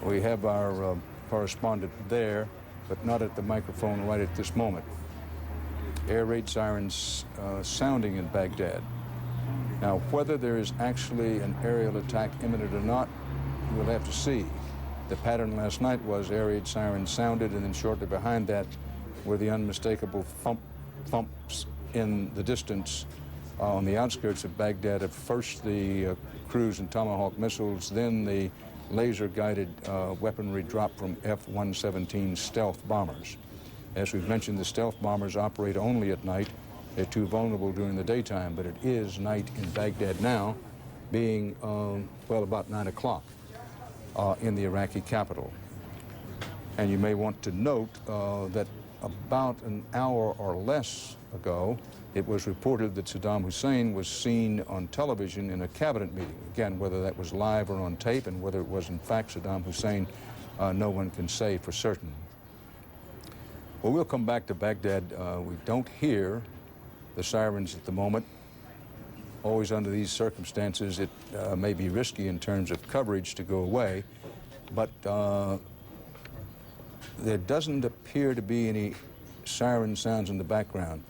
We have our correspondent there, but not at the microphone right at this moment. Air raid sirens sounding in Baghdad. Now, whether there is actually an aerial attack imminent or not, we'll have to see. The pattern last night was air raid sirens sounded, and then shortly behind that were the unmistakable thumps in the distance on the outskirts of Baghdad of first the cruise and Tomahawk missiles, then the laser-guided weaponry dropped from F-117 stealth bombers. As we've mentioned, the stealth bombers operate only at night. They're too vulnerable during the daytime, but it is night in Baghdad now, being, well, about 9 o'clock in the Iraqi capital. And you may want to note that about an hour or less ago, it was reported that Saddam Hussein was seen on television in a cabinet meeting. Again, whether that was live or on tape, and whether it was in fact Saddam Hussein, no one can say for certain. Well, we'll come back to Baghdad. We don't hear the sirens at the moment. Always under these circumstances, it may be risky in terms of coverage to go away, but there doesn't appear to be any siren sounds in the background.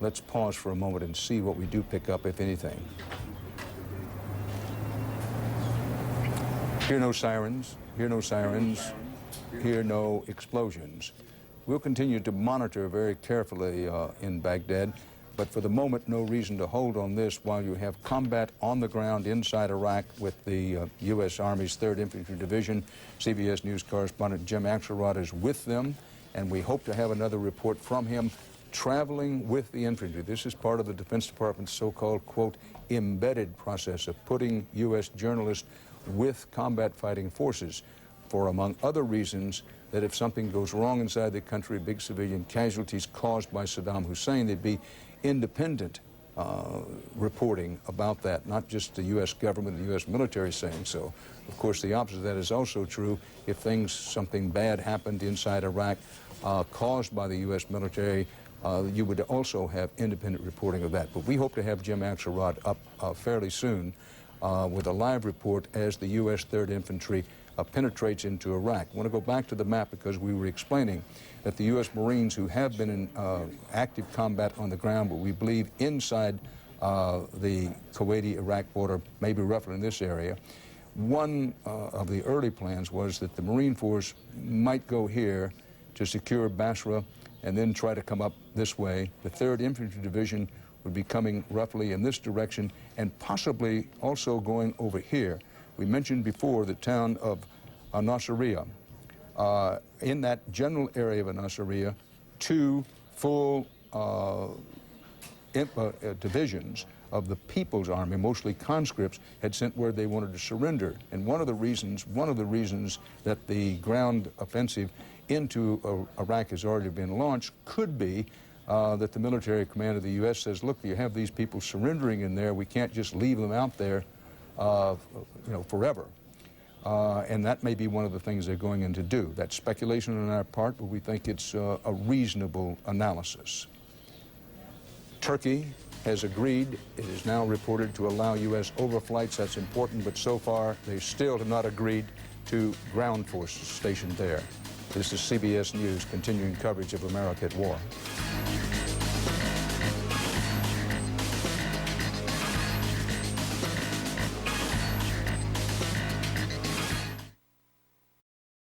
Let's pause for a moment and see what we do pick up, if anything. Hear no sirens, hear no sirens, hear no explosions. We'll continue to monitor very carefully in Baghdad, but for the moment, no reason to hold on this while you have combat on the ground inside Iraq with the U.S. Army's 3rd Infantry Division. CBS News correspondent Jim Axelrod is with them, and we hope to have another report from him traveling with the infantry. This is part of the Defense Department's so-called, quote, embedded process of putting U.S. journalists with combat fighting forces for, among other reasons, that if something goes wrong inside the country, big civilian casualties caused by Saddam Hussein, there'd be independent reporting about that, not just the U.S. government, the U.S. military saying so. Of course, the opposite of that is also true. If something bad happened inside Iraq caused by the U.S. military, you would also have independent reporting of that. But we hope to have Jim Axelrod up fairly soon with a live report as the U.S. 3rd Infantry penetrates into Iraq. I want to go back to the map because we were explaining that the U.S. Marines who have been in active combat on the ground, but we believe inside the Kuwaiti-Iraq border, maybe roughly in this area, one of the early plans was that the Marine Force might go here to secure Basra and then try to come up this way. The 3rd Infantry Division would be coming roughly in this direction and possibly also going over here. We mentioned before the town of Nasiriyah. In that general area of Nasiriyah, 2 full divisions of the People's Army, mostly conscripts, had sent word they wanted to surrender. And one of the reasons that the ground offensive into Iraq has already been launched could be that the military command of the U.S. says, look, you have these people surrendering in there. We can't just leave them out there, forever. And that may be one of the things they're going in to do. That's speculation on our part, but we think it's a reasonable analysis. Turkey has agreed. It is now reported to allow U.S. overflights. That's important, but so far they still have not agreed to ground forces stationed there. This is CBS News continuing coverage of America at War.